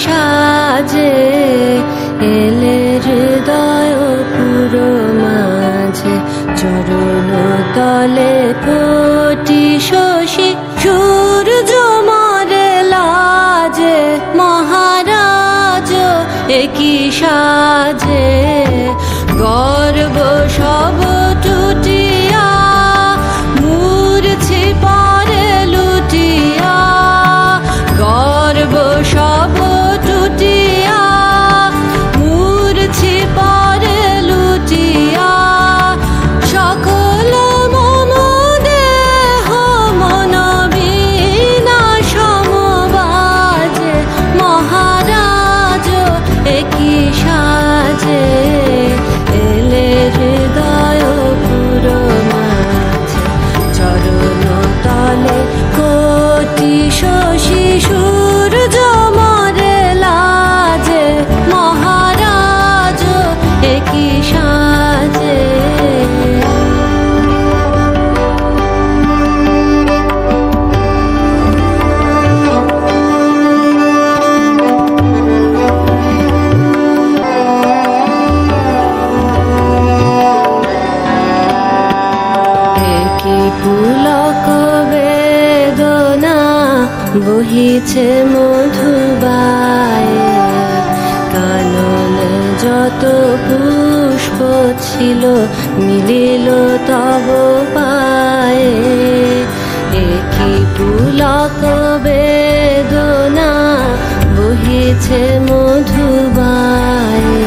সাজে এলে হৃদয় পুরো মাঝে চরণ তলে কোটি শশী সূর্য মরে লাজে মহারাজ একই সাজে গর্ব সব টুটিয়া মূর্ছি পরে লুটিয়া গর্ব সব টুটিয়া মূর্ছি পরে লুটিয়া সকল মম দেহ মন বিনা সমবাজে মহারাজ একই সাজে এলে হৃদয় পুরো মাঝে চরণ তলে কোটি শশী সূর্য মরে লাজে মহারাজ একই সাজে পুলক বেদনা বহিছে মধুবায়ে কাননে যত পুষ্প ছিল মিলিল তব পায়ে একই পুলক বেদনা বহিছে মধুবায়ে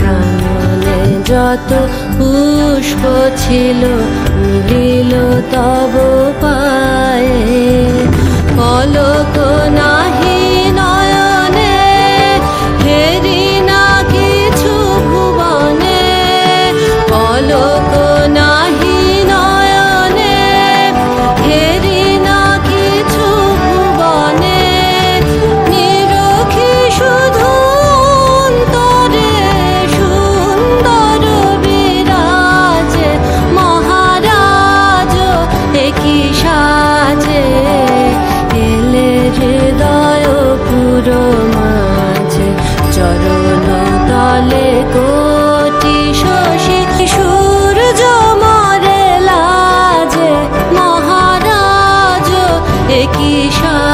কাননে যত পুষ্প ছিল মিলিল তব পায়ে পলক নাহি নয়নে হেরি না কিছু ভুবনে পলক নাহি নয়নে হেরি না কিছু ভুবনে নিরখি শুধু অন্তরে সুন্দর বিরাজে মহারাজ একই সাজে এলে হৃদয় পুরো মাঝে চরণ তলে কোটি শশী সূর্য মরে লাজে মহারাজ একই সাজে